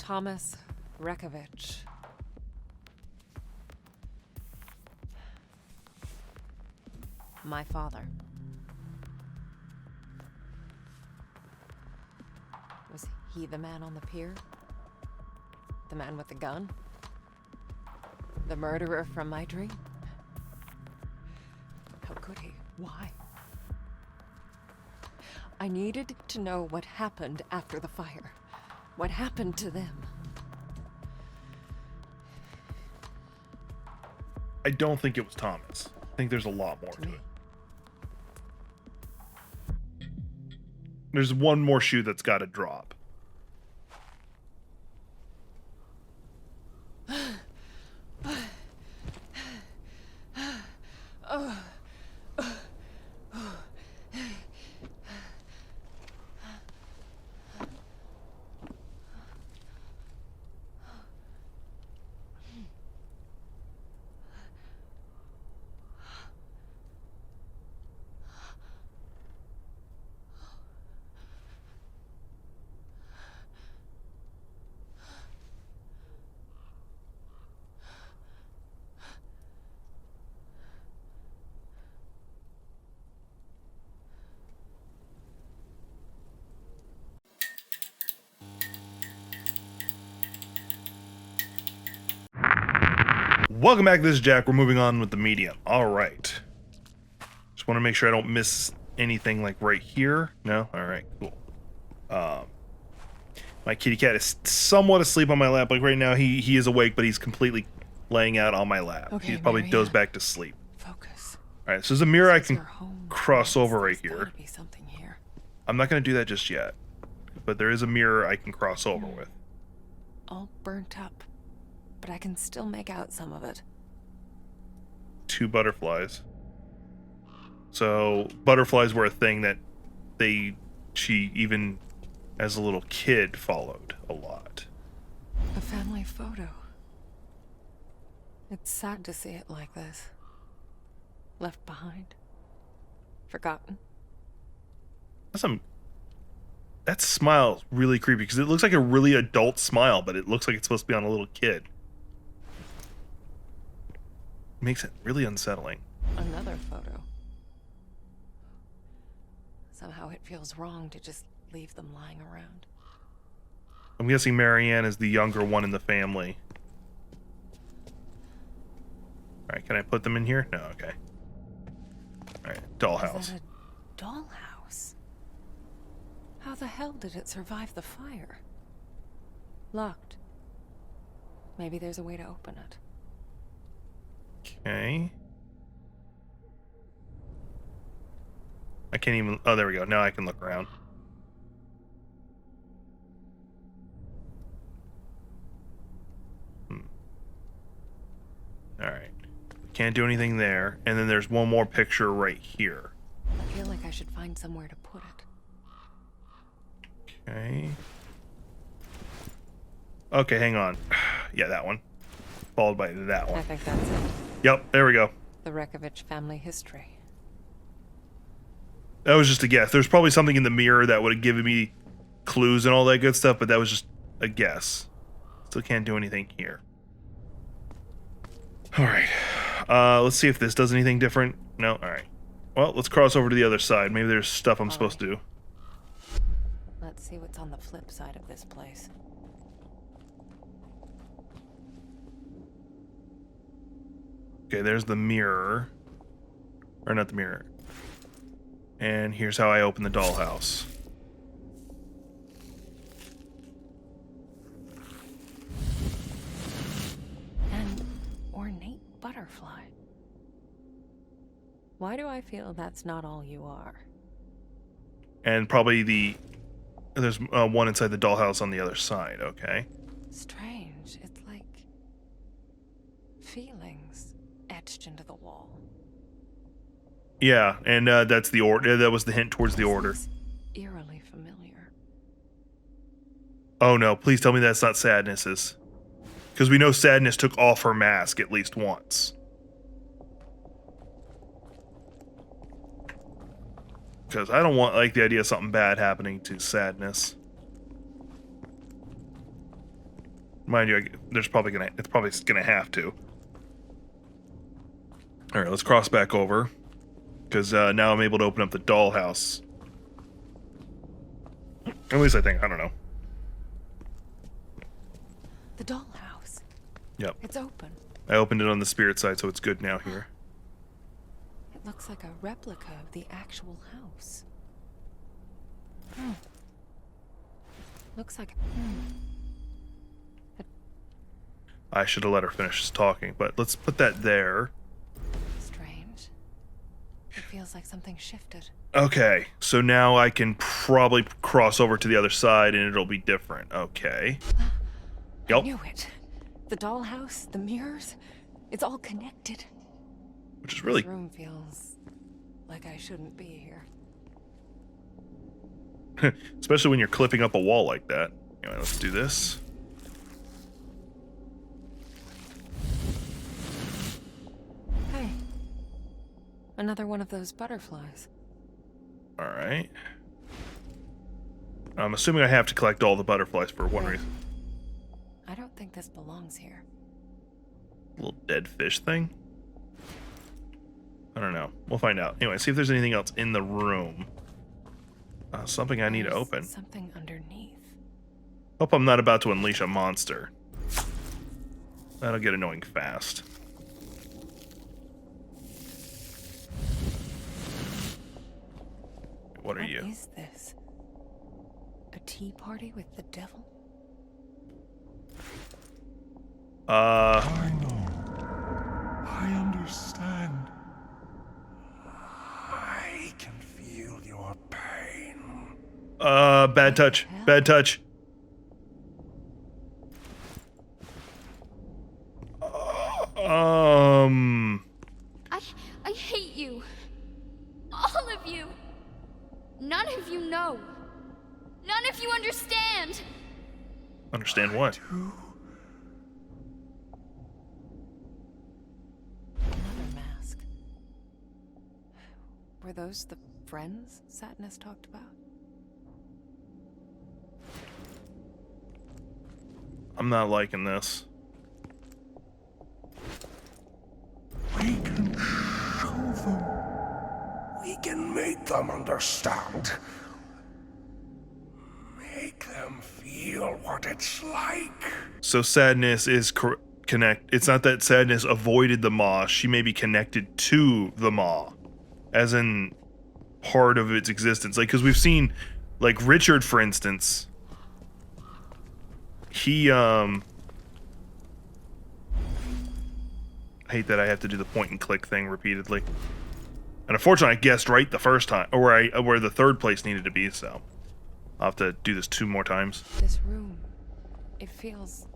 Thomas Rekovich. My father. Was he the man on the pier? The man with the gun? The murderer from my dream? How could he? Why? I needed to know what happened after the fire. What happened to them? I don't think it was Thomas. I think there's a lot more to it. There's one more shoe that's got to drop. Welcome back, this is Jack. We're moving on with the medium. Alright. Just want to make sure I don't miss anything like right here. No? Alright, cool. My kitty cat is somewhat asleep on my lap. Like right now, he is awake, but he's completely laying out on my lap. Okay, he probably Marianne. dozed back to sleep. Focus. Alright, so there's a mirror I This is can your home. cross over right There's here. gotta be something here. I'm not going to do that just yet. But there is a mirror I can cross over with. All burnt up, but I can still make out some of it. 2 butterflies. So butterflies were a thing that she even as a little kid followed a lot. A family photo. It's sad to see it like this. Left behind. Forgotten. That smile's really creepy because it looks like a really adult smile, but it looks like it's supposed to be on a little kid. Makes it really unsettling. Another photo. Somehow it feels wrong to just leave them lying around. I'm guessing Marianne is the younger one in the family. Alright, can I put them in here? No, okay. Alright, dollhouse. Is that a dollhouse? How the hell did it survive the fire? Locked. Maybe there's a way to open it. Okay. I can't even... Oh, there we go. Now I can look around. Alright. Can't do anything there. And then there's one more picture right here. I feel like I should find somewhere to put it. Okay. Okay, hang on. Yeah, that one. Followed by that I one. think that's it. Yep, there we go. The Rekovich family history. That was just a guess. There's probably something in the mirror that would have given me clues and all that good stuff, but that was just a guess. Still can't do anything here. Alright. Let's see if this does anything different. No? Alright. Well, let's cross over to the other side. Maybe there's stuff I'm supposed to do. Let's see what's on the flip side of this place. Okay, there's the mirror. Or not the mirror. And here's how I open the dollhouse. An ornate butterfly. Why do I feel that's not all you are? And probably there's one inside the dollhouse on the other side, okay. Strange. It's like feelings etched into the wall. Yeah, and that's the order. That was the hint towards the order. This looks eerily familiar. Oh no, please tell me that's not Sadness's. Because we know Sadness took off her mask at least once. Because I don't want, like, the idea of something bad happening to Sadness. Mind you, it's probably gonna have to. All right, let's cross back over, because now I'm able to open up the dollhouse. At least I think. I don't know. The dollhouse. Yep. It's open. I opened it on the spirit side, so it's good now here. It looks like a replica of the actual house. Hmm. Looks like... I should have let her finish talking, but let's put that there. Strange. It feels like something shifted. Okay, so now I can probably cross over to the other side and it'll be different. Okay. I knew it. The dollhouse, the mirrors, it's all connected. Which is really... This room feels like I shouldn't be here. Especially when you're clipping up a wall like that. Anyway, let's do this. Hey. Another one of those butterflies. Alright. I'm assuming I have to collect all the butterflies for one reason. I don't think this belongs here. Little dead fish thing? I don't know. We'll find out. Anyway, see if there's anything else in the room. Something I need to open. Something underneath. Hope I'm not about to unleash a monster. That'll get annoying fast. What are you? What is this? A tea party with the devil? I know. I understand. I can feel your pain. Bad touch. Bad touch. I hate you. All of you. None of you know. None of you understand. Understand what? Another mask. Were those the friends Sadness talked about? I'm not liking this. We can show them. We can make them understand. Make them feel what it's like. So Sadness is It's not that Sadness avoided the Maw. She may be connected to the Maw, as in part of its existence. Like, because we've seen, like Richard, for instance. He I hate that I have to do the point and click thing repeatedly. And unfortunately, I guessed right the first time, or where the third place needed to be. So I'll have to do this 2 more times. This room, it feels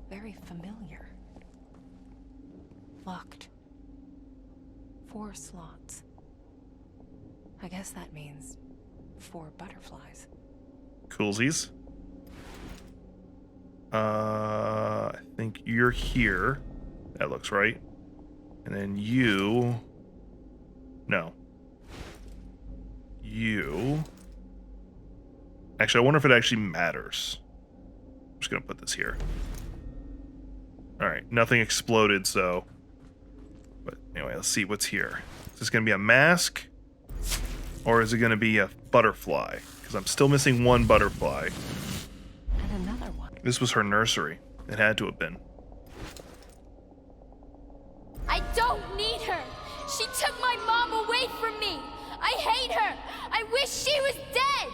very familiar. Locked. 4 slots. I guess that means 4 butterflies. Coolsies. I think you're here. That looks right. And then you... No. You... Actually, I wonder if it actually matters. I'm just gonna put this here. Alright, nothing exploded, so... But anyway, let's see what's here. Is this gonna be a mask? Or is it gonna be a butterfly? Because I'm still missing 1 butterfly. And another one. This was her nursery. It had to have been. I don't need her. She took my mom away from me. I hate her. I wish she was dead.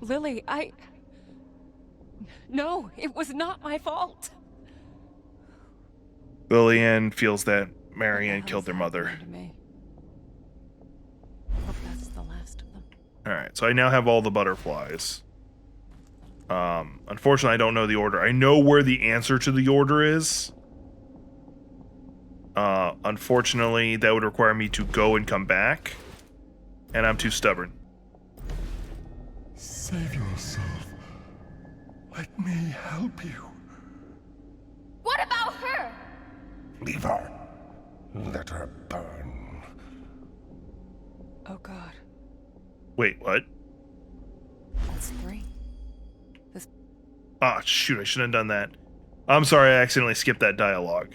Lily, No, it was not my fault. Lillian feels that Marianne What the killed their hell's mother. happening to me? Hope that's the last of them. Alright, so I now have all the butterflies. Unfortunately, I don't know the order. I know where the answer to the order is. Unfortunately, that would require me to go and come back. And I'm too stubborn. Save yourself. Let me help you. What about her? Leave her. Let her burn. Oh God, Wait, what? that's 3. Ah, shoot, I shouldn't have done that. I'm sorry, I accidentally skipped that dialogue.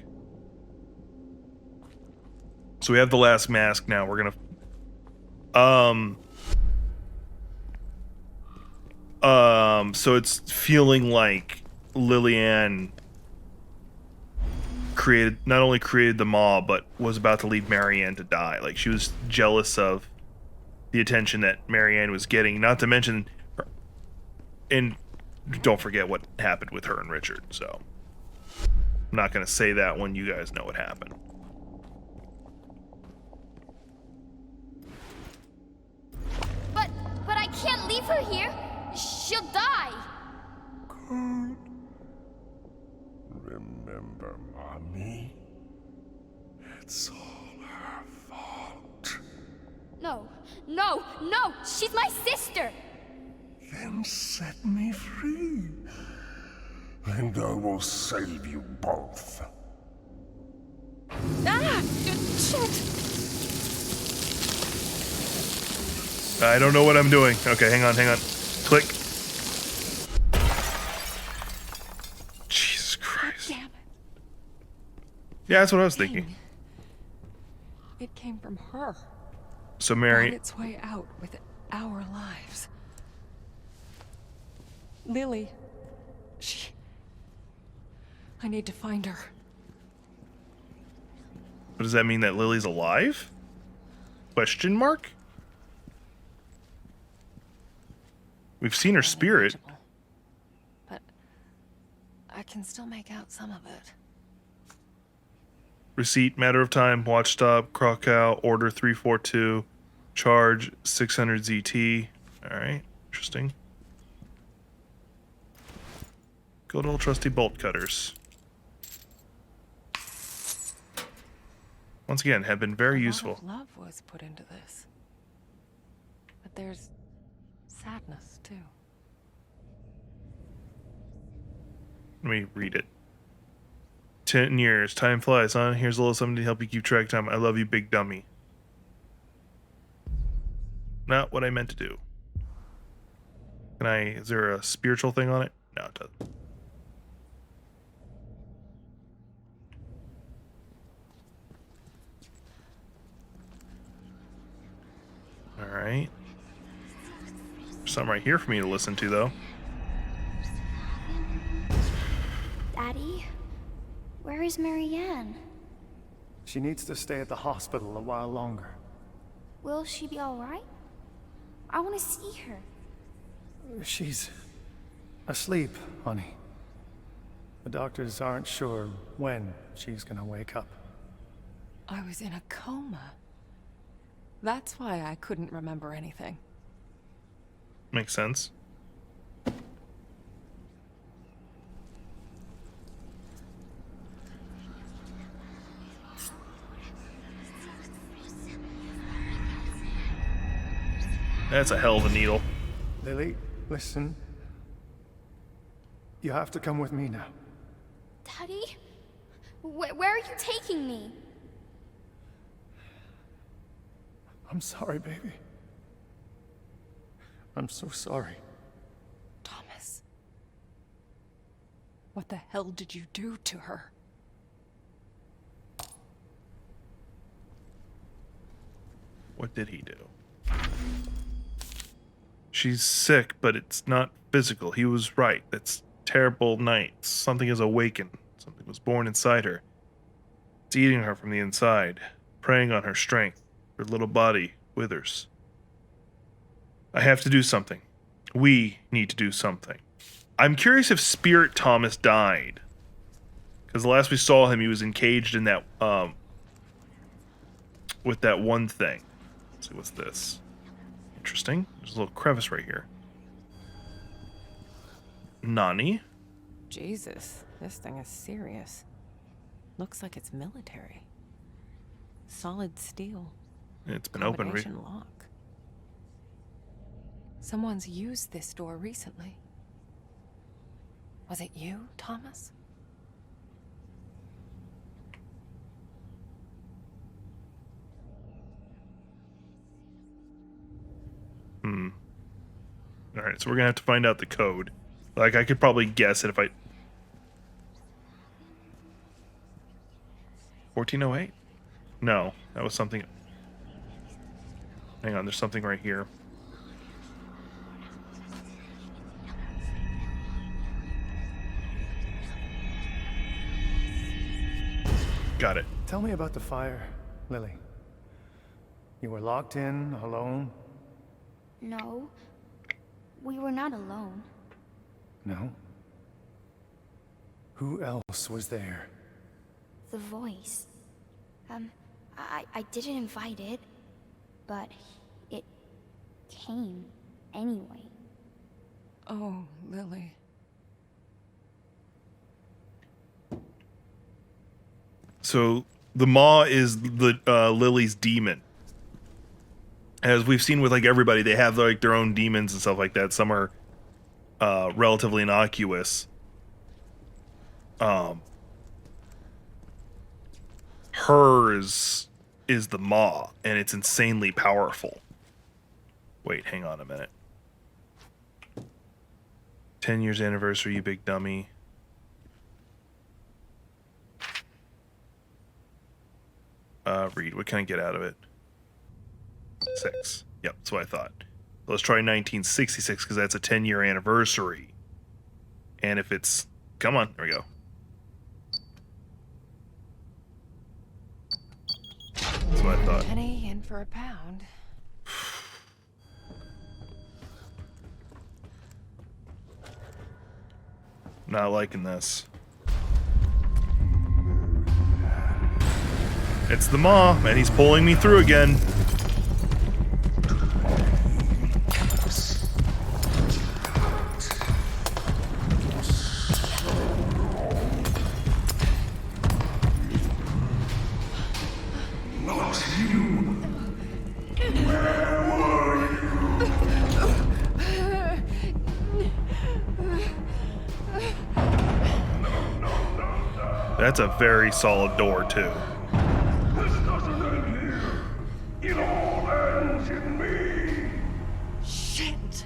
So we have the last mask now. We're gonna... so it's feeling like Lillian not only created the Maw, but was about to leave Marianne to die. Like, she was jealous of the attention that Marianne was getting, not to mention and don't forget what happened with her and Richard, so I'm not gonna say that when you guys know what happened. But I can't leave her here. She'll die. Good. Remember, Mommy? It's all her fault. No, she's my sister. Then set me free, and I will save you both. Ah! Shit! I don't know what I'm doing. Okay, hang on. Click. Jesus Christ. Damn it. Yeah, that's what I was thinking. It came from her. So On Mary... its way out with our lives. Lily. I need to find her. What does that mean, that Lily's alive? Question mark? We've seen her spirit. But I can still make out some of it. Receipt, matter of time, watch stop, Krakow, order 342, charge 600 ZT. Alright, interesting. Good old trusty bolt cutters. Once again, have been very useful. A lot of love was put into this. But there's sadness, too. Let me read it. 10 years. Time flies, huh? Here's a little something to help you keep track of time. I love you, big dummy. Not what I meant to do. Is there a spiritual thing on it? No, it doesn't. Alright. There's something right here for me to listen to, though. Daddy, where is Marianne? She needs to stay at the hospital a while longer. Will she be all right? I want to see her. She's asleep, honey. The doctors aren't sure when she's gonna wake up. I was in a coma. That's why I couldn't remember anything. Makes sense. That's a hell of a needle. Lily, listen. You have to come with me now. Daddy? Where are you taking me? I'm sorry, baby. I'm so sorry. Thomas. What the hell did you do to her? What did he do? She's sick, but it's not physical. He was right. That's terrible night. Something has awakened. Something was born inside her. It's eating her from the inside, preying on her strength. Her little body withers. I have to do something. We need to do something. I'm curious if Spirit Thomas died. Because the last we saw him, he was encaged in that, with that one thing. Let's see, what's this? Interesting. There's a little crevice right here. Nani? Jesus, this thing is serious. Looks like it's military. Solid steel. It's been opened. Combination lock. Someone's used this door recently. Was it you, Thomas? Alright, so we're gonna have to find out the code. Like, I could probably guess it if I... 1408? No, that was something... Hang on, there's something right here. Got it. Tell me about the fire, Lily. You were locked in, alone? No, we were not alone. No? Who else was there? The voice. I didn't invite it, but it came anyway. Oh, Lily. So the Maw is the Lily's demon. As we've seen with like everybody, they have like their own demons and stuff like that. Some are relatively innocuous. Hers is the Maw, and it's insanely powerful. Wait, hang on a minute. 10 years anniversary, you big dummy. Read, what can I get out of it? 6. Yep, that's what I thought. Let's try 1966, because that's a 10-year anniversary. And if it's... Come on, there we go. That's what I thought. Penny in for a pound. Not liking this. It's the Maw, and he's pulling me through again. Not you. Where were you? That's a very solid door, too. This doesn't end here. It all ends in me. Shit!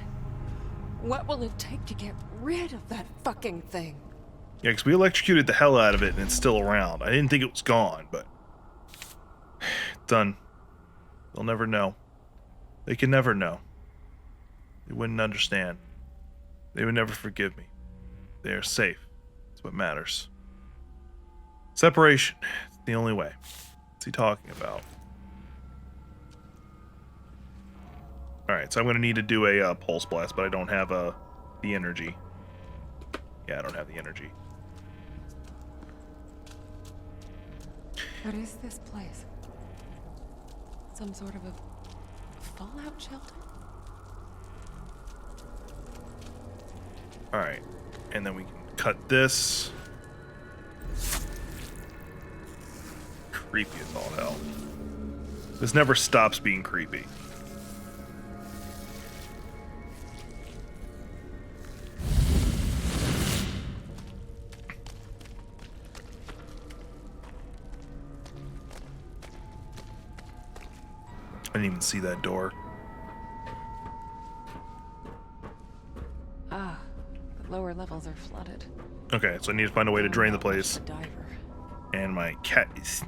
What will it take to get rid of that fucking thing? Yeah, because we electrocuted the hell out of it, and it's still around. I didn't think it was gone, but... Done. They'll never know. They can never know. They wouldn't understand. They would never forgive me. They are safe. That's what matters. Separation. It's the only way. What's he talking about? Alright, so I'm going to need to do a pulse blast, but I don't have the energy. Yeah, I don't have the energy. What is this place? Some sort of a fallout shelter? Alright, and then we can cut this. Creepy as all hell. This never stops being creepy. I didn't even see that door. Ah, the lower levels are flooded. Okay, so I need to find a way to drain the place. A diver. And my cat is...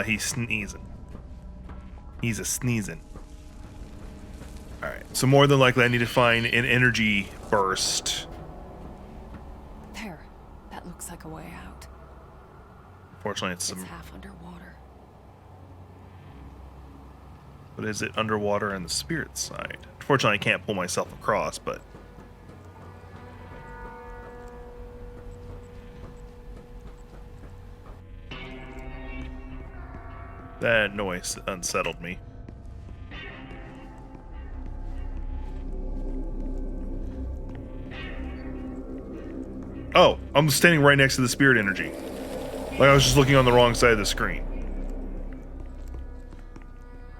he's sneezing. He's a sneezing. Alright, so more than likely I need to find an energy burst. There. That looks like a way out. Fortunately, it's It's some... half underwater. But is it underwater on the spirit side? Unfortunately, I can't pull myself across, but... That noise unsettled me. Oh, I'm standing right next to the spirit energy. Like I was just looking on the wrong side of the screen.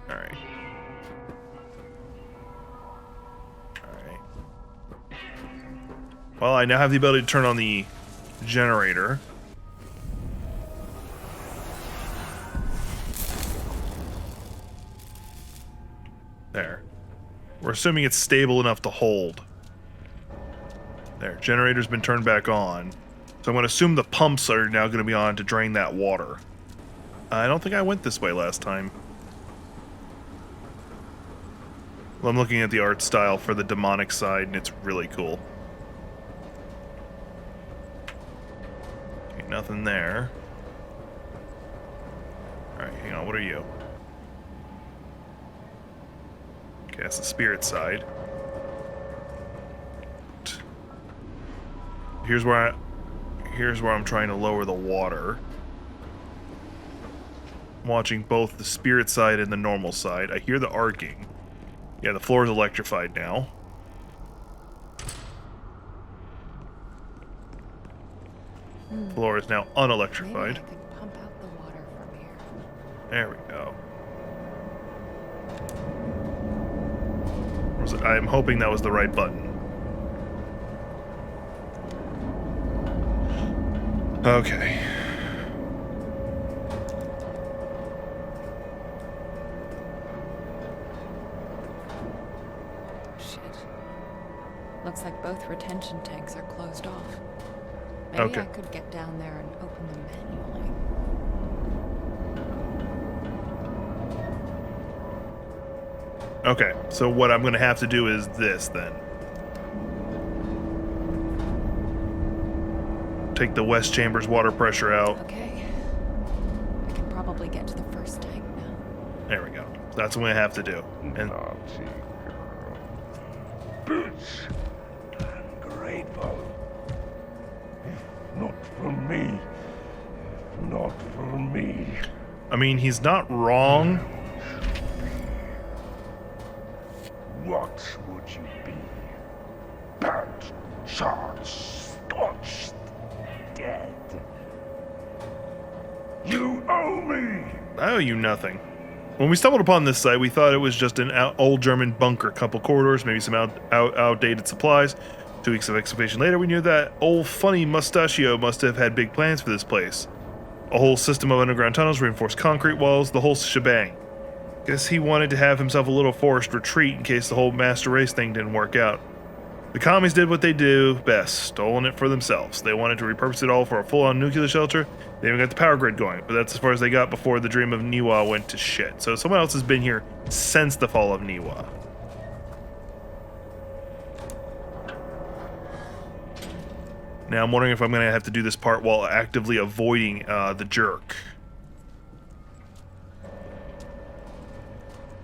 Alright. Alright. Well, I now have the ability to turn on the generator. There. We're assuming it's stable enough to hold. There, generator's been turned back on. So I'm going to assume the pumps are now going to be on to drain that water. I don't think I went this way last time. Well, I'm looking at the art style for the demonic side, and it's really cool. Okay, nothing there. Alright, hang on, what are you? Okay, that's the spirit side. Here's where I'm trying to lower the water. I'm watching both the spirit side and the normal side. I hear the arcing. Yeah, the floor is electrified now. Floor is now Maybe unelectrified. I could pump out the water from here. There we go. I'm hoping that was the right button. Okay. Shit. Looks like both retention tanks are closed off. Maybe Okay. I could get down there and open them manually. Okay, so what I'm going to have to do is this then. Take the west chamber's water pressure out. Okay. I can probably get to the first tank now. There we go. That's what we have to do. And Naughty girl. Bitch. Ungrateful. If not for me. If not for me. I mean, he's not wrong. What would you be? Burnt, charred, scorched, dead. You owe me! I owe you nothing. When we stumbled upon this site, we thought it was just an old German bunker, couple corridors, maybe some outdated supplies. 2 weeks of excavation later, we knew that old funny mustachio must have had big plans for this place. A whole system of underground tunnels, reinforced concrete walls, the whole shebang. Guess he wanted to have himself a little forced retreat in case the whole master race thing didn't work out. The commies did what they do best, stolen it for themselves. They wanted to repurpose it all for a full-on nuclear shelter. They even got the power grid going, but that's as far as they got before the dream of Niwa went to shit. So someone else has been here since the fall of Niwa. Now I'm wondering if I'm going to have to do this part while actively avoiding the jerk.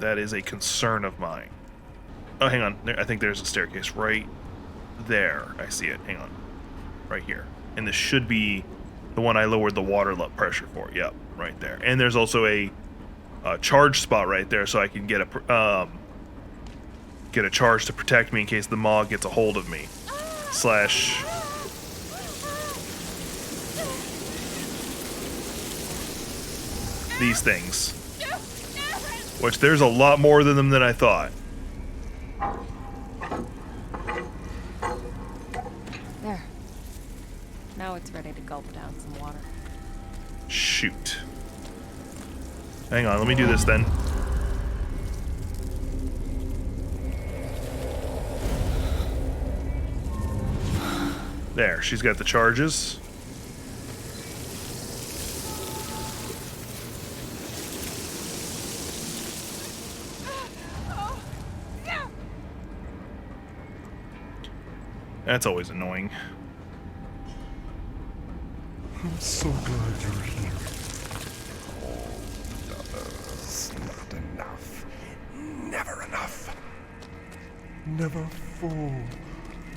That is a concern of mine. Oh, hang on. I think there's a staircase right there. I see it. Hang on. Right here. And this should be the one I lowered the water pressure for. Yep, right there. And there's also a charge spot right there, so I can get a charge to protect me in case the Maw gets a hold of me. Slash... these things. Which there's a lot more of them than I thought. There. Now it's ready to gulp down some water. Shoot. Hang on, let me do this then. There, she's got the charges. That's always annoying. I'm so glad you're here. It's not enough. Never enough. Never full.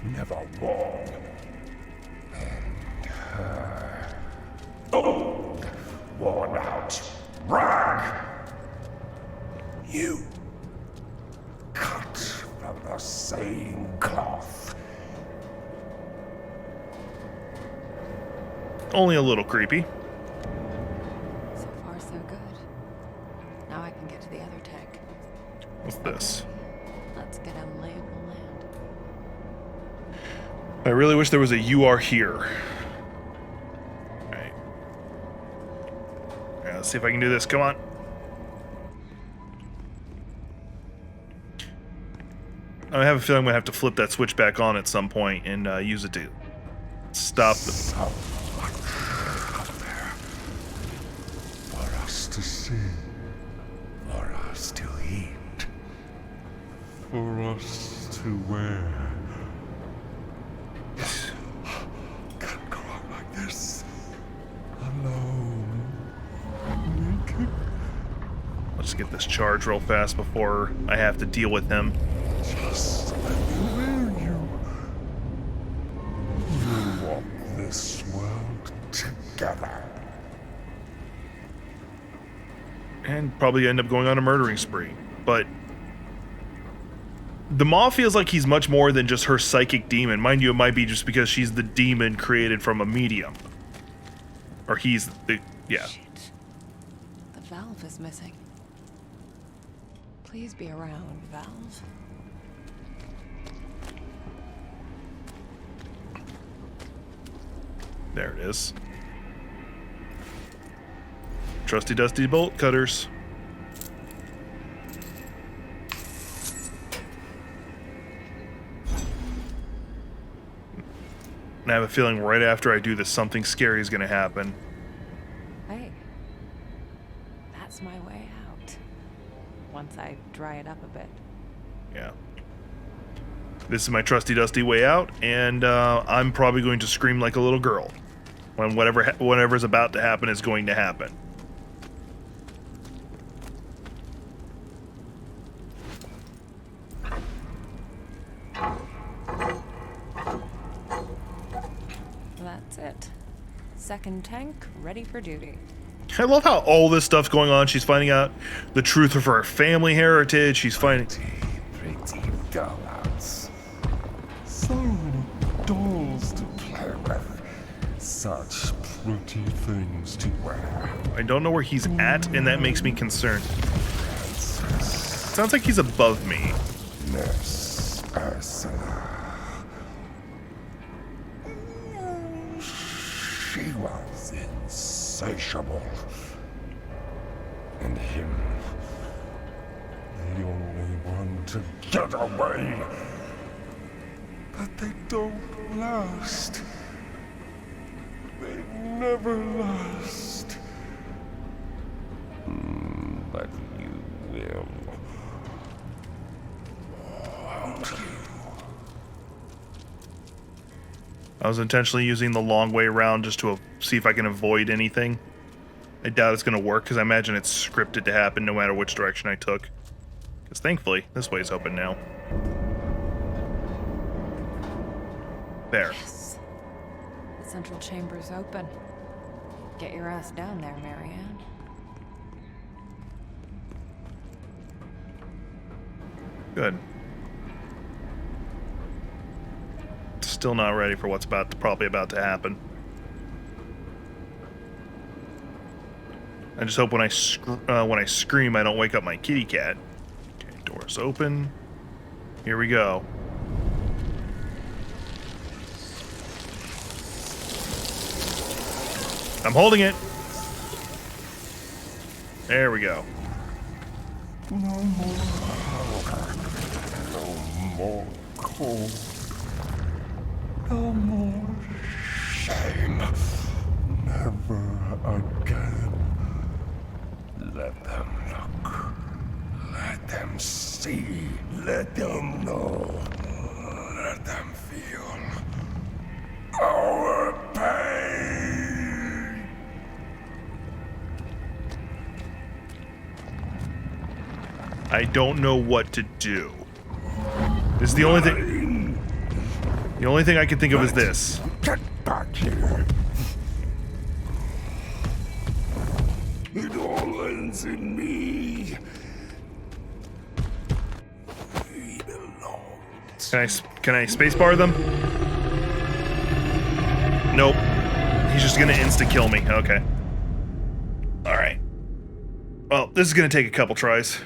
Never wrong. And her. Old. Worn out. Rag. You. Cut from the same cloth. Only a little creepy. So far, so good. Now I can get to the other tank. What's this? Let's get a lay of the land. I really wish there was a "you are here." Alright. Alright, let's see if I can do this. Come on. I have a feeling I'm gonna have to flip that switch back on at some point and use it to stop the. So much out there for us to see, for us to eat, for us to wear. Can't go out like this, alone, naked. Let's get this charge real fast before I have to deal with him. Just let me wear you. We'll walk this world together. And probably end up going on a murdering spree. But the Maw feels like he's much more than just her psychic demon. Mind you, it might be just because she's the demon created from a medium. Or he's the... yeah. Shit. The valve is missing. Please be around, valve. There it is. Trusty dusty bolt cutters. And I have a feeling right after I do this, something scary is going to happen. Hey. That's my way out. Once I dry it up a bit. Yeah. This is my trusty dusty way out, and I'm probably going to scream like a little girl when whatever's about to happen is going to happen. That's it. Second tank, ready for duty. I love how all this stuff's going on. She's finding out the truth of her family heritage. She's finding... Pretty dolls. So many dolls to play with. Such pretty things to wear. I don't know where he's at, and that makes me concerned. Sounds like he's above me. Miss Ursula. She was insatiable. And him, the only one to get away. But they don't last. They never last. But you will. Won't you? I was intentionally using the long way around just to see if I can avoid anything. I doubt it's going to work because I imagine it's scripted to happen no matter which direction I took. Because thankfully, this way's open now. There. Yes. The central chamber's open. Get your ass down there, Marianne. Good. Still not ready for what's probably about to happen. I just hope when I scream, I don't wake up my kitty cat. Okay, door's open. Here we go. I'm holding it. There we go. No more hunger. No more cold. No more shame. Never again. Let them look. Let them see. Let them know. Let them feel our pain. I don't know what to do. This is the only thing. The only thing I can think of is this. Get back here. It all ends in me. We belong. Can I spacebar them? Nope. He's just gonna insta-kill me. Okay. Alright. Well, this is gonna take a couple tries.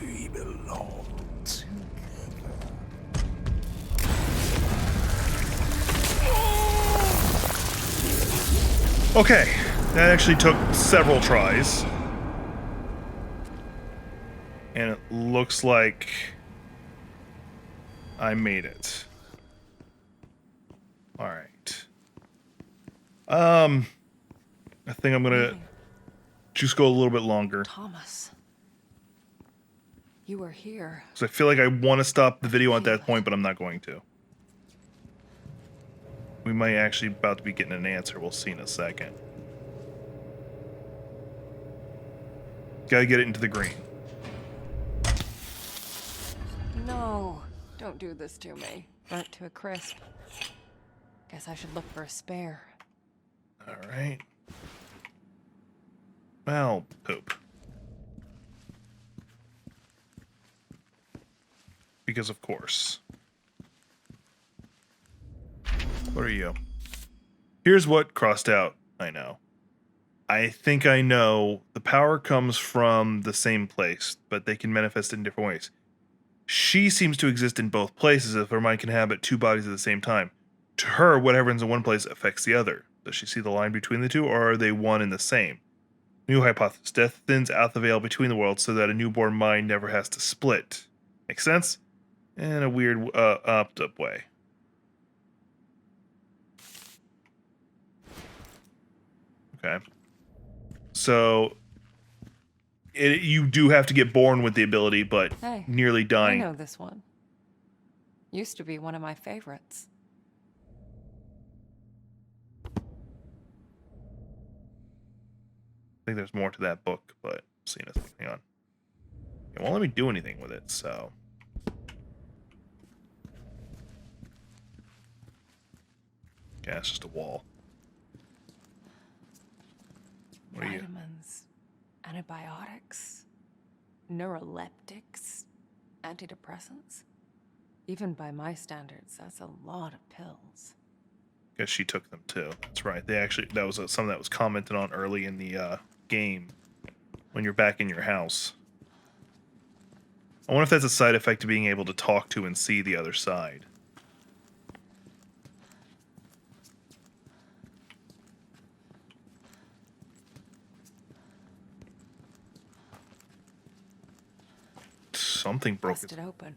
We belong together. Okay. That actually took several tries. And it looks like I made it. All right. I think I'm gonna just go a little bit longer Thomas. You were here. because I feel like I want to stop the video at that point, but I'm not going to. We might actually about to be getting an answer. We'll see in a second. Gotta get it into the green. No, don't do this to me. Burnt to a crisp. Guess I should look for a spare. All right. Well, poop. Because of course. What are you? Here's what crossed out. I know. I think I know. The power comes from the same place, but they can manifest in different ways. She seems to exist in both places if her mind can inhabit two bodies at the same time. To her, what happens in one place affects the other. Does she see the line between the two, or are they one and the same? New hypothesis. Death thins out the veil between the worlds so that a newborn mind never has to split. Make sense? In a weird, up way. Okay. So, you do have to get born with the ability, but Hey, nearly I dying. know this one. Used to be one of my favorites. I think there's more to that book, but we'll see in a second. Hang on. It won't let me do anything with it, so. Okay, it's just a wall. What are you? Vitamins, antibiotics, neuroleptics, antidepressants. Even by my standards, that's a lot of pills. Guess she took them too. That's right. They actually, that was something that was commented on early in the game when you're back in your house. I wonder if that's a side effect of being able to talk to and see the other side. Something broke Busted open.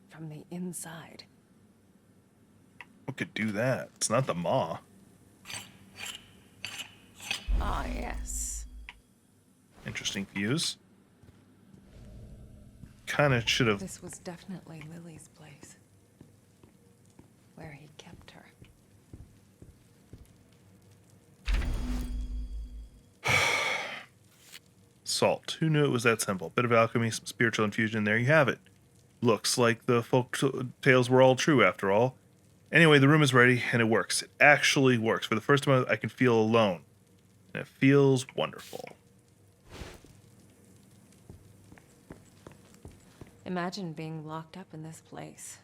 From the inside. What could do that? It's not the Maw. Ah, yes. Interesting views. Kind of should have. This was definitely Lily's place. Where he kept her. Salt. Who knew it was that simple? Bit of alchemy, some spiritual infusion, and there you have it. Looks like the folk tales were all true after all. Anyway, the room is ready, and it works. It actually works. For the first time, I can feel alone. And it feels wonderful. Imagine being locked up in this place.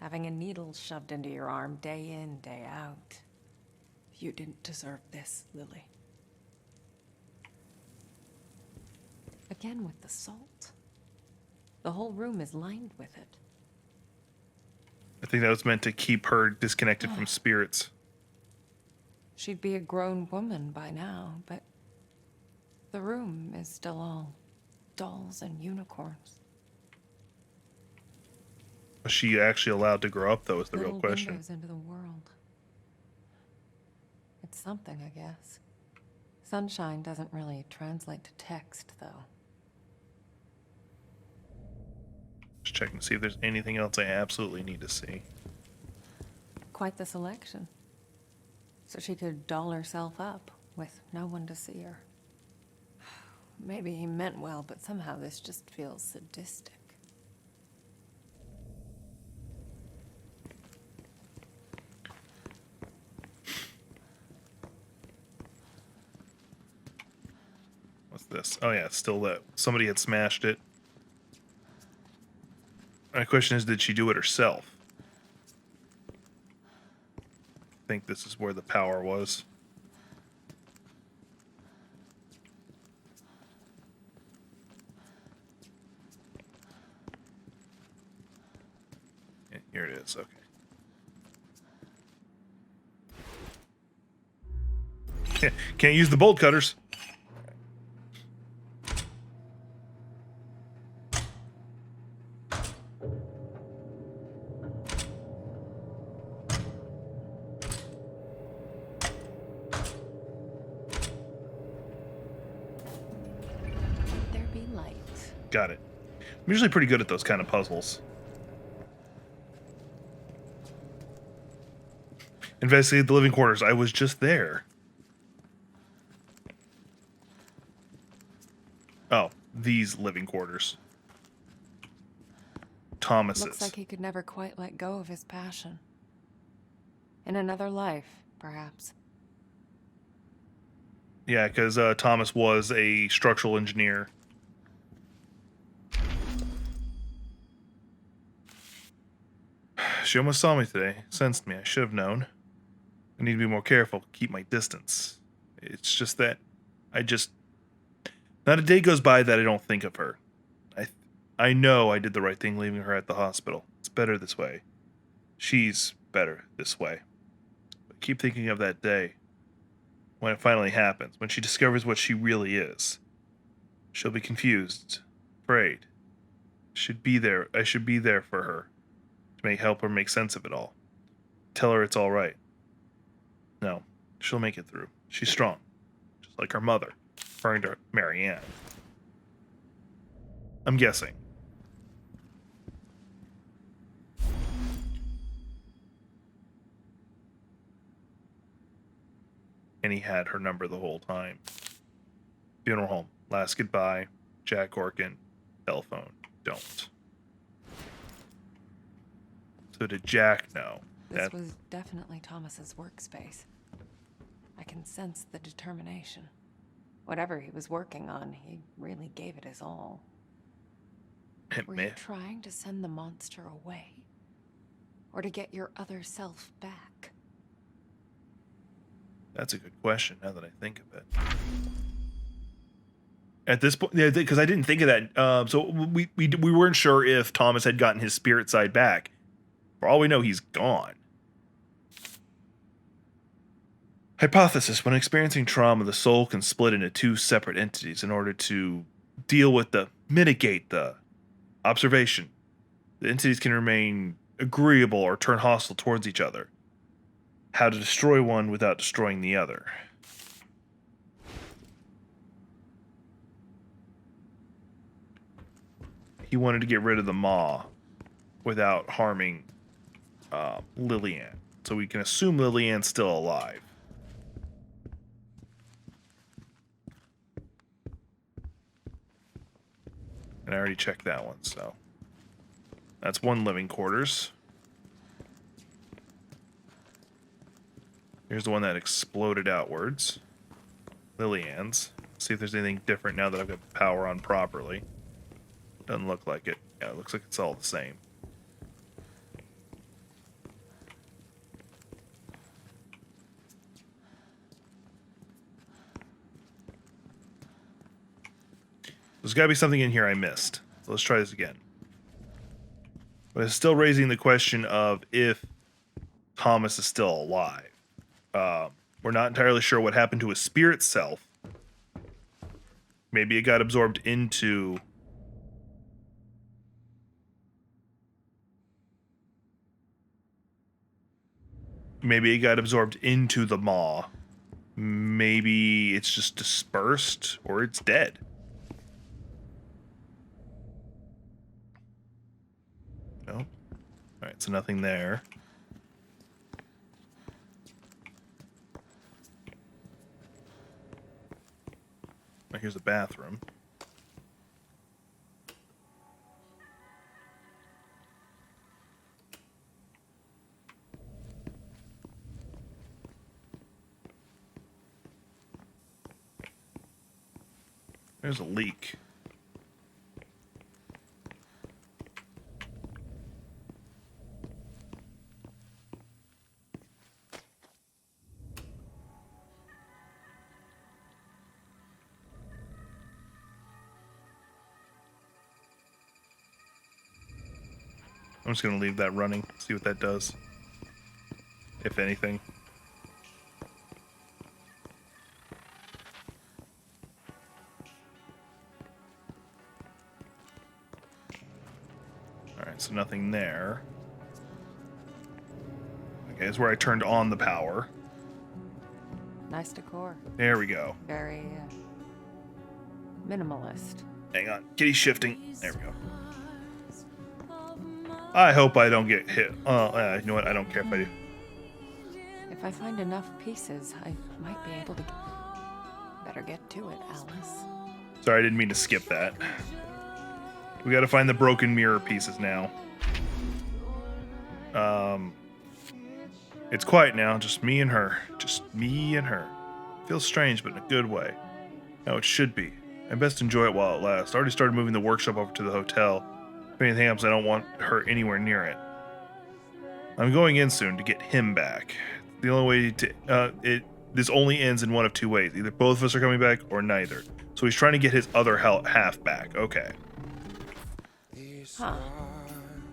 Having a needle shoved into your arm day in, day out. You didn't deserve this, Lily. Again with the salt. The whole room is lined with it. I think that was meant to keep her disconnected from spirits. She'd be a grown woman by now, but the room is still all dolls and unicorns. Was she actually allowed to grow up, though, is the real Little question. windows into the world. It's something, I guess. Sunshine doesn't really translate to text, though. Just checking to see if there's anything else I absolutely need to see. Quite the selection. So she could doll herself up with no one to see her. Maybe he meant well, but somehow this just feels sadistic. What's this? Oh yeah, it's still that. Somebody had smashed it. My question is, did she do it herself? I think this is where the power was. Yeah, here it is, okay. Yeah, can't use the bolt cutters. Got it. I'm usually pretty good at those kind of puzzles. Investigate the living quarters. I was just there. Oh, these living quarters. Thomas's. Looks like he could never quite let go of his passion. In another life, perhaps. Yeah, because Thomas was a structural engineer. She almost saw me today. Sensed me. I should have known. I need to be more careful. Keep my distance. It's just that not a day goes by that I don't think of her. I know I did the right thing leaving her at the hospital. It's better this way. She's better this way. But keep thinking of that day. When it finally happens. When she discovers what she really is. She'll be confused. Afraid. I should be there for her. To help her make sense of it all. Tell her it's all right. No, she'll make it through. She's strong. Just like her mother. Referring to Marianne. I'm guessing. And he had her number the whole time. Funeral home. Last goodbye. Jack Orkin. Telephone. Don't. So did Jack know? This was definitely Thomas's workspace. I can sense the determination. Whatever he was working on, he really gave it his all. Were you trying to send the monster away? Or to get your other self back? That's a good question, now that I think of it. At this point, yeah, because I didn't think of that. So we weren't sure if Thomas had gotten his spirit side back. For all we know, he's gone. Hypothesis. When experiencing trauma, the soul can split into two separate entities in order to mitigate the observation. The entities can remain agreeable or turn hostile towards each other. How to destroy one without destroying the other. He wanted to get rid of the Maw without harming Lillian. So we can assume Lillian's still alive. And I already checked that one, so. That's one living quarters. Here's the one that exploded outwards. Lillian's. See if there's anything different now that I've got the power on properly. Doesn't look like it. Yeah, it looks like it's all the same. There's got to be something in here I missed. So let's try this again. But it's still raising the question of if Thomas is still alive. We're not entirely sure what happened to his spirit self. Maybe it got absorbed into... Maybe it got absorbed into the Maw. Maybe it's just dispersed, or it's dead. No. Alright, so nothing there. Oh, here's a bathroom. There's a leak. I'm just going to leave that running, see what that does. If anything. Alright, so nothing there. Okay, that's where I turned on the power. Nice decor. There we go. Very minimalist. Hang on. Kitty's shifting. There we go. I hope I don't get hit. You know what? I don't care if I do. If I find enough pieces, I might be able to... Better get to it, Alice. Sorry, I didn't mean to skip that. We gotta find the broken mirror pieces now. It's quiet now, just me and her. Just me and her. Feels strange, but in a good way. How it should be. I best enjoy it while it lasts. I already started moving the workshop over to the hotel. If anything happens, I don't want her anywhere near it. I'm going in soon to get him back. The only way to... This only ends in one of two ways. Either both of us are coming back, or neither. So he's trying to get his other half back. Okay. Huh.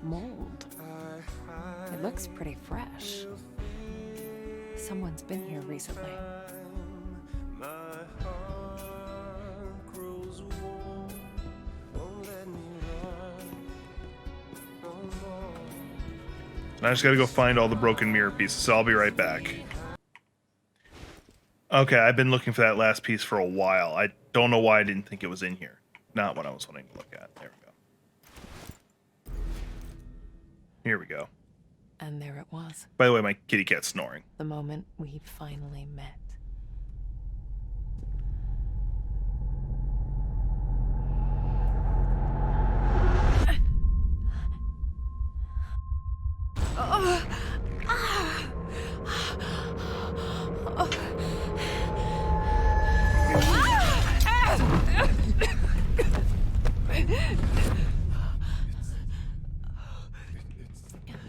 Mold. It looks pretty fresh. Someone's been here recently. And I just gotta go find all the broken mirror pieces, so I'll be right back. Okay, I've been looking for that last piece for a while. I don't know why I didn't think it was in here. Not what I was wanting to look at. There we go. Here we go. And there it was. By the way, my kitty cat's snoring. The moment we finally met.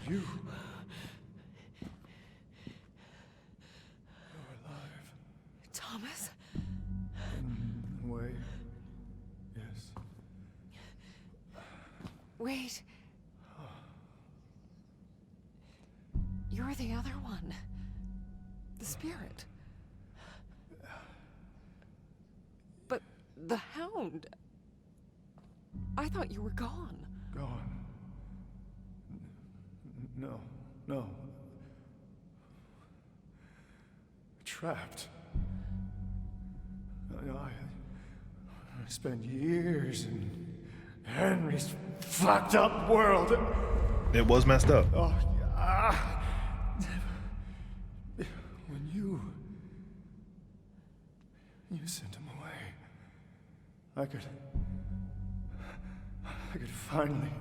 You. Thomas? In a way, yes. Wait. You're the other one. The spirit. But the hound. I thought you were gone. Gone. No. Trapped. I spent years in Henry's fucked up world. It was messed up. Oh, when you sent him away, I could finally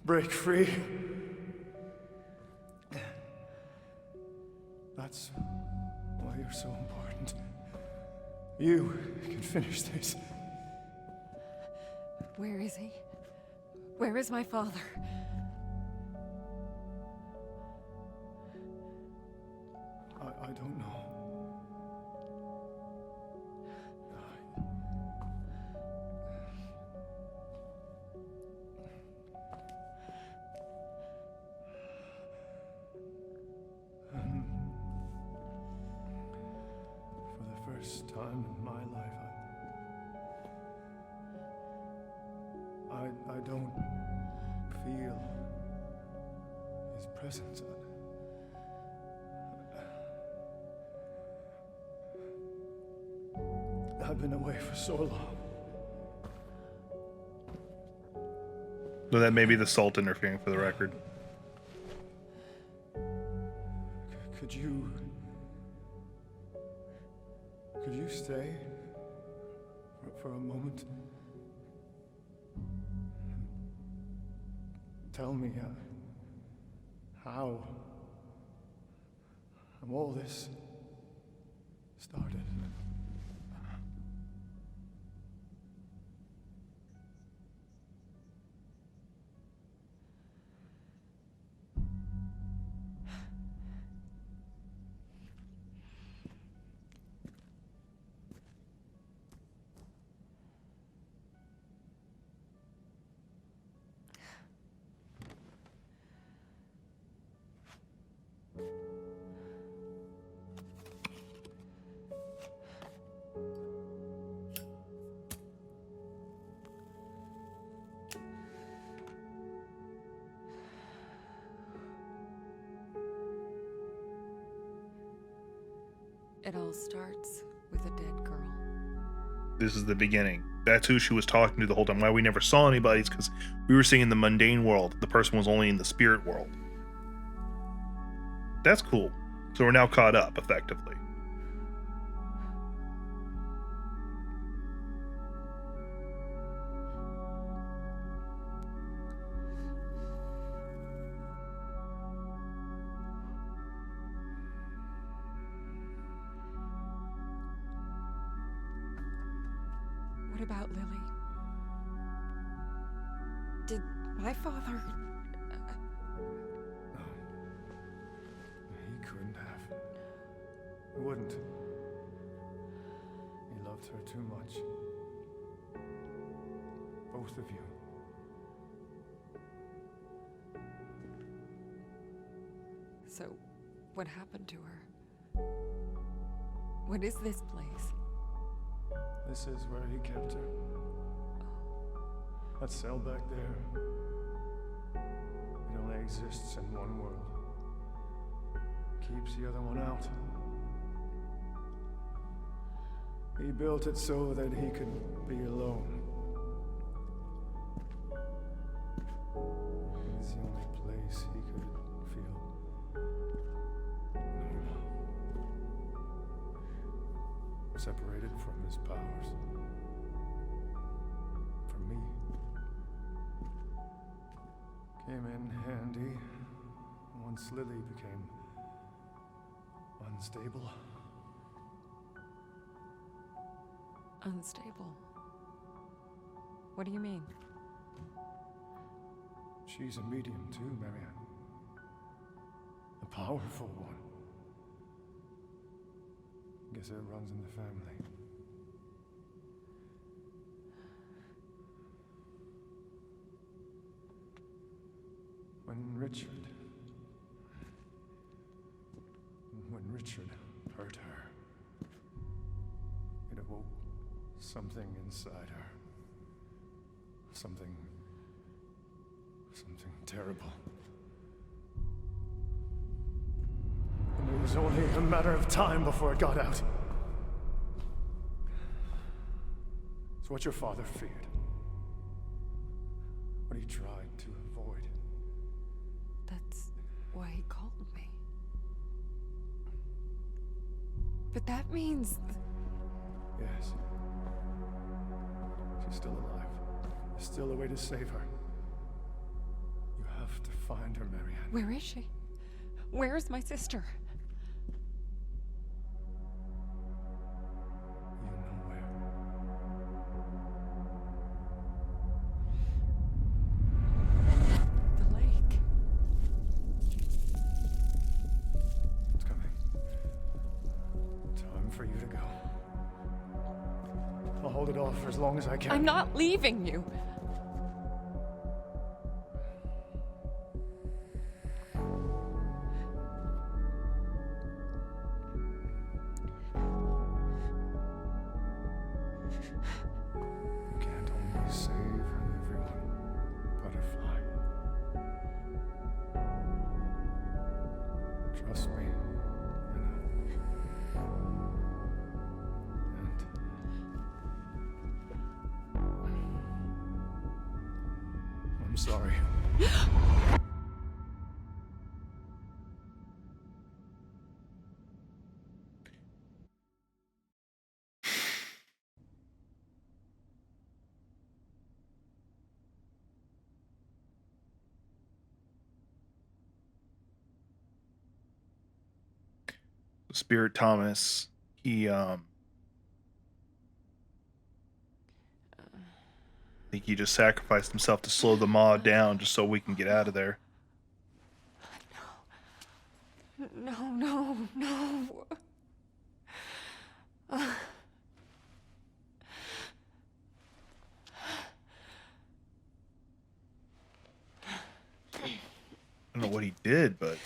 break free. That's why you're so important. You can finish this. Where is he? Where is my father? I don't know. For the first time in my life, I don't feel his presence. I've been away for so long. So that may be the salt interfering, for the record. Could you stay for a moment? Tell me how all this started. It all starts with a dead girl. This is the beginning. that's who she was talking to the whole time. Why we never saw anybody is because we were seeing in the mundane world. The person was only in the spirit world. That's cool. So we're now caught up, effectively. What about Lily? Did my father... He couldn't have. He wouldn't. He loved her too much. Both of you. So, what happened to her? What is this place? This is where he kept her. That cell back there. It only exists in one world. Keeps the other one out. He built it so that he could be alone. It's the only place he could feel normal. Separated from his powers. From me. Came in handy once Lily became unstable. Unstable. What do you mean? She's a medium too, Marianne. A powerful one. Guess it runs in the family. When Richard hurt her, it awoke something inside her. Something terrible. And it was only a matter of time before it got out. It's what your father feared. What he tried to avoid. That's why he called me. But that means... Yes. She's still alive. There's still a way to save her. You have to find her, Marianne. Where is she? Where is my sister? You know where. The lake. It's coming. Time for you to go. I'll hold it off for as long as I can. I'm not leaving you. You can't only save everyone, Butterfly. Trust me, I know. And I'm sorry. Spirit Thomas, he I think he just sacrificed himself to slow the Maw down just so we can get out of there. No. I don't know what he did, but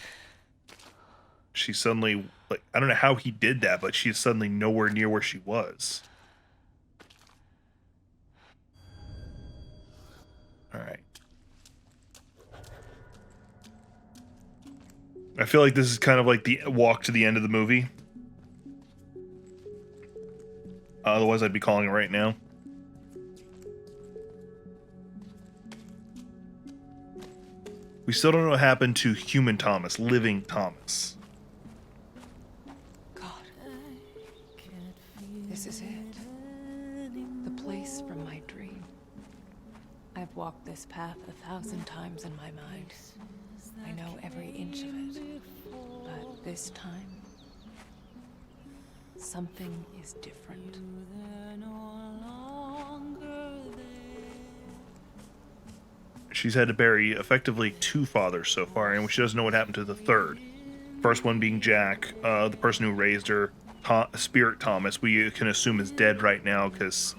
she suddenly, like, I don't know how he did that, but she's suddenly nowhere near where she was. All right. I feel like this is kind of like the walk to the end of the movie. Otherwise, I'd be calling it right now. We still don't know what happened to human Thomas, living Thomas. God. This is it. The place from my dream. I've walked this path 1,000 times in my mind. I know every inch of it. But this time, something is different. She's had to bury effectively 2 fathers so far, and she doesn't know what happened to the third. First one being Jack, the person who raised her. Spirit Thomas, we can assume is dead right now because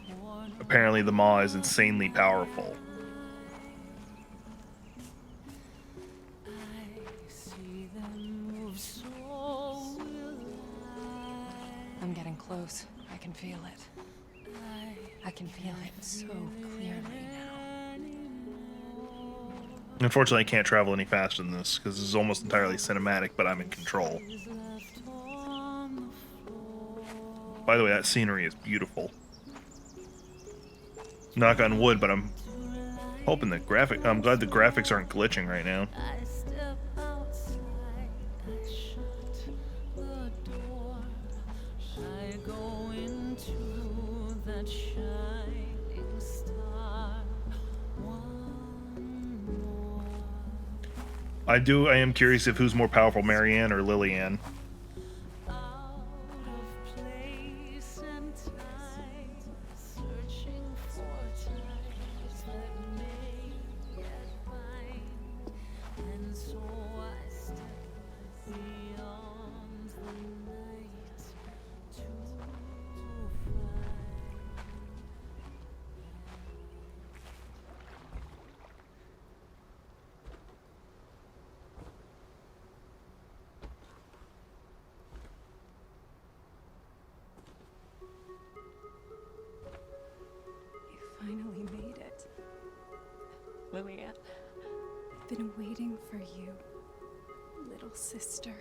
apparently the Maw is insanely powerful. I'm getting close. I can feel it. I can feel it so clearly now. Unfortunately, I can't travel any faster than this because this is almost entirely cinematic, but I'm in control. By the way, that scenery is beautiful. Knock on wood, but I'm hoping the I'm glad the graphics aren't glitching right now. I am curious if who's more powerful, Marianne or Lillian. Finally made it. Lillian, Been waiting for you, little sister.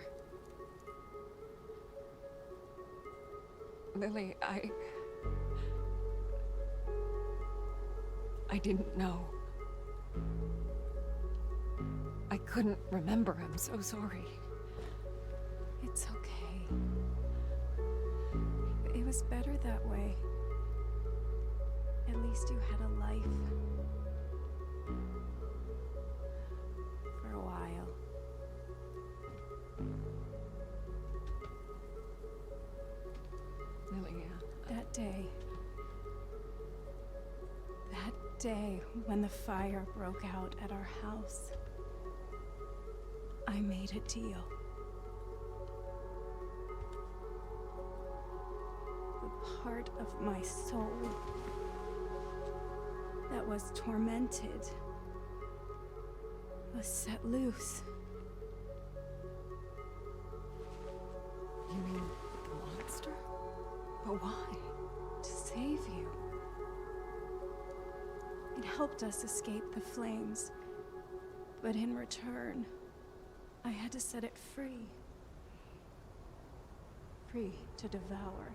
Lily, I didn't know. I couldn't remember. I'm so sorry. It's okay. It was better that way. At least you had a life. For a while. Lillian. That day when the fire broke out at our house, I made a deal. The part of my soul that was tormented was set loose. You mean the monster? But why? To save you. It helped us escape the flames, but in return, I had to set it free. Free to devour,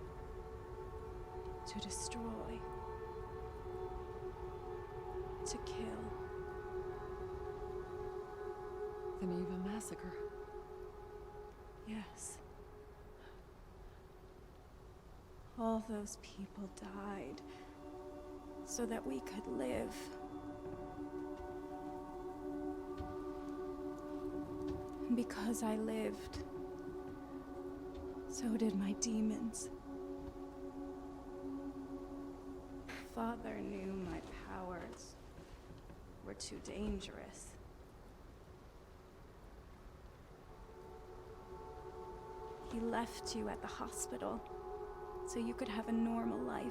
to destroy, to kill. The Neva massacre. Yes. All those people died so that we could live. And because I lived, so did my demons. Father knew my powers were too dangerous. He left you at the hospital so you could have a normal life.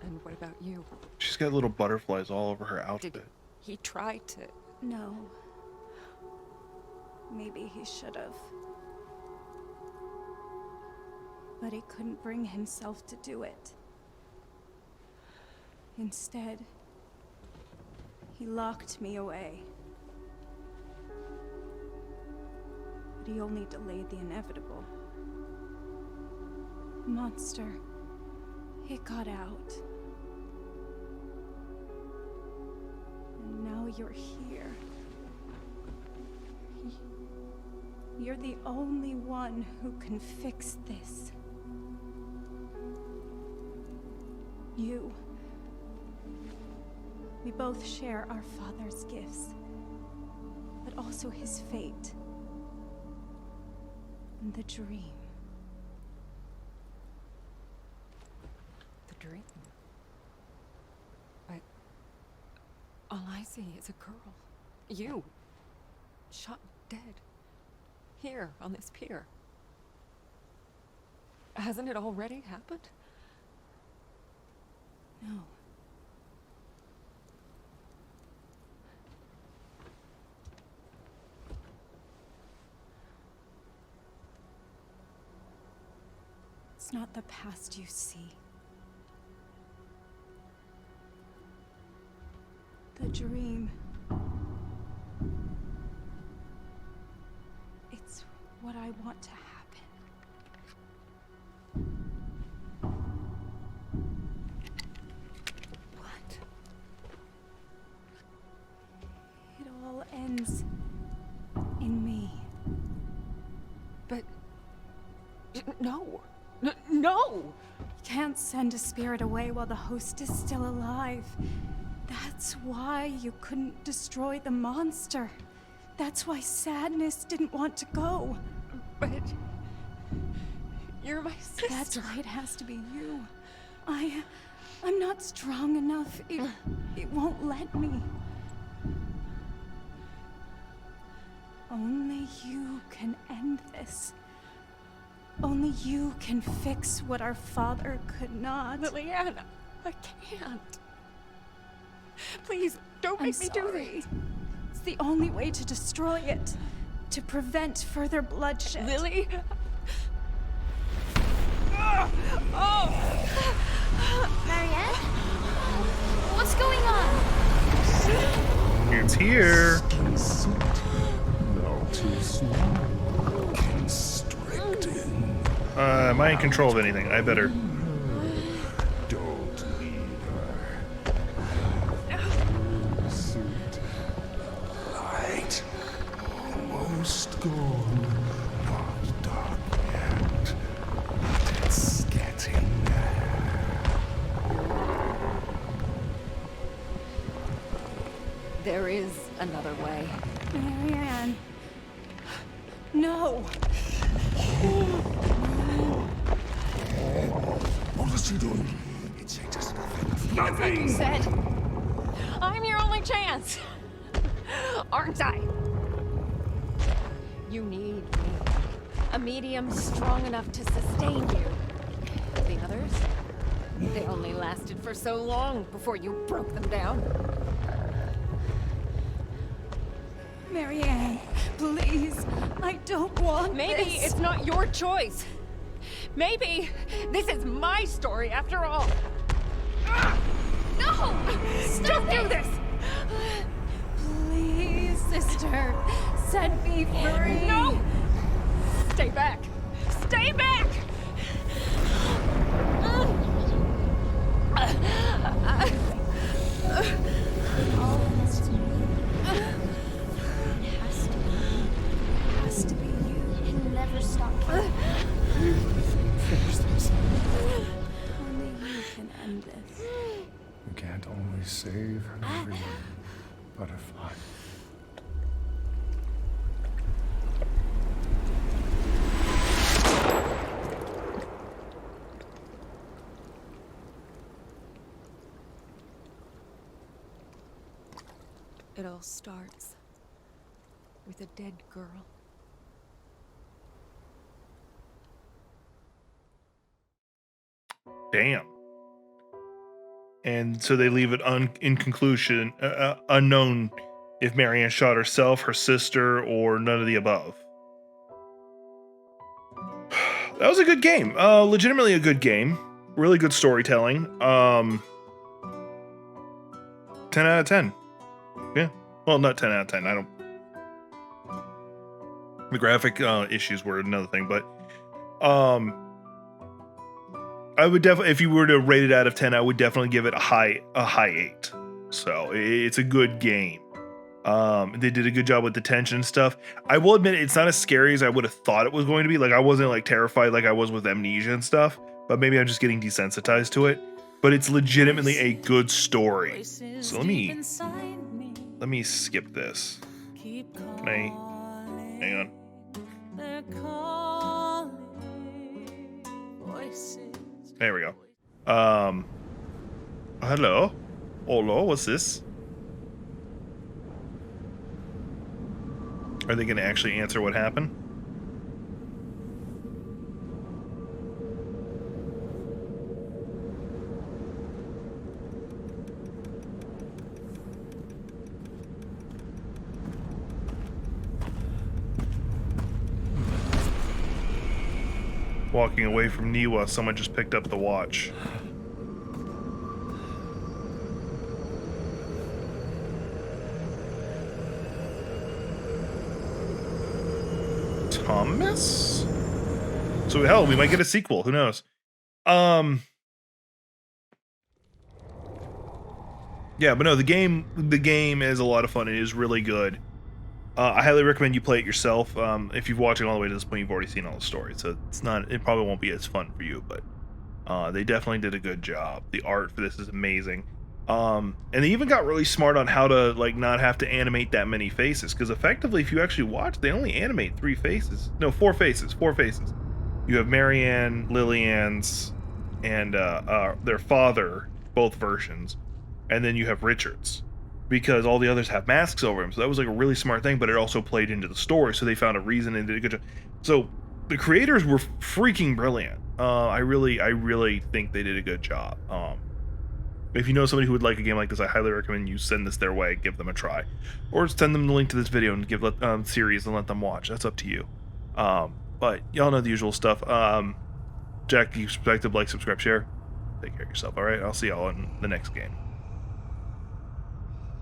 And what about you? She's got little butterflies all over her outfit. Did he try to... No. Maybe he should have. But he couldn't bring himself to do it. Instead, he locked me away. But he only delayed the inevitable. Monster, it got out. And now you're here. You're the only one who can fix this. You. We both share our father's gifts, but also his fate and the dream. The dream. All I see is a girl. You. Shot dead. Here, on this pier. Hasn't it already happened? No. It's not the past you see. The dream. It's what I want to happen. What? It all ends in me. But... No! No! Can't send a spirit away while the host is still alive. That's why you couldn't destroy the monster. That's why Sadness didn't want to go. But... You're my sister. That's why it has to be you. I'm not strong enough. It won't let me. Only you can end this. Only you can fix what our father could not. Marianne, I can't. Please, don't make me do this. It's the only way to destroy it. To prevent further bloodshed. Lily? Marianne? What's going on? It's here. Now too small. Constricting. Am I in control of anything? I better. Don't leave her. Suit. Light. Almost gone. Not dark yet. But it's getting there. There is another way. Marianne. No. What is she doing? It's just nothing. It's like you said. I'm your only chance. Aren't I? You need me. A medium strong enough to sustain you. The others? They only lasted for so long before you broke them down. Marianne, please. I don't want Maybe this. it's not your choice. Maybe this is my story after all. No! Don't do this! Please, sister. Set me free. No! Stay back! Stay back! All has to be. It has to be. It has to be you. It'll never stop. Finish this. Only you can end this. You can't always save everyone, butterfly. It all starts with a dead girl. Damn. And so they leave it in conclusion, unknown if Marianne shot herself, her sister, or none of the above. That was a good game. Legitimately a good game. Really good storytelling. 10 out of 10. Yeah. Well, not 10 out of 10. I don't. The graphic issues were another thing, but I would definitely, if you were to rate it out of 10, I would definitely give it a high 8. So it's a good game. They did a good job with the tension and stuff. I will admit it's not as scary as I would have thought it was going to be. Like I wasn't like terrified like I was with Amnesia and stuff, but maybe I'm just getting desensitized to it. But it's legitimately a good story. So let me skip this. Can I hang on? There we go. Hello? Hello, what's this? Are they going to actually answer what happened? Walking away from Niwa, someone just picked up the watch. Thomas? So hell, we might get a sequel. Who knows? Yeah, but no, the game is a lot of fun. It is really good. I highly recommend you play it yourself. If you've watched it all the way to this point, you've already seen all the stories, so it probably won't be as fun for you, but they definitely did a good job. The art for this is amazing. And they even got really smart on how to like not have to animate that many faces, because effectively if you actually watch, they only animate four faces. You have Marianne, Lillian's, and their father, both versions, and then you have Richard's, because all the others have masks over him. So that was like a really smart thing, but it also played into the story, so they found a reason and did a good job. So the creators were freaking brilliant. I really think they did a good job. If you know somebody who would like a game like this, I highly recommend you send this their way, give them a try, or send them the link to this video and give series and let them watch. That's up to you. But y'all know the usual stuff. Jack, you subscribe, like, subscribe, share. Take care of yourself. All right, I'll see y'all in the next game.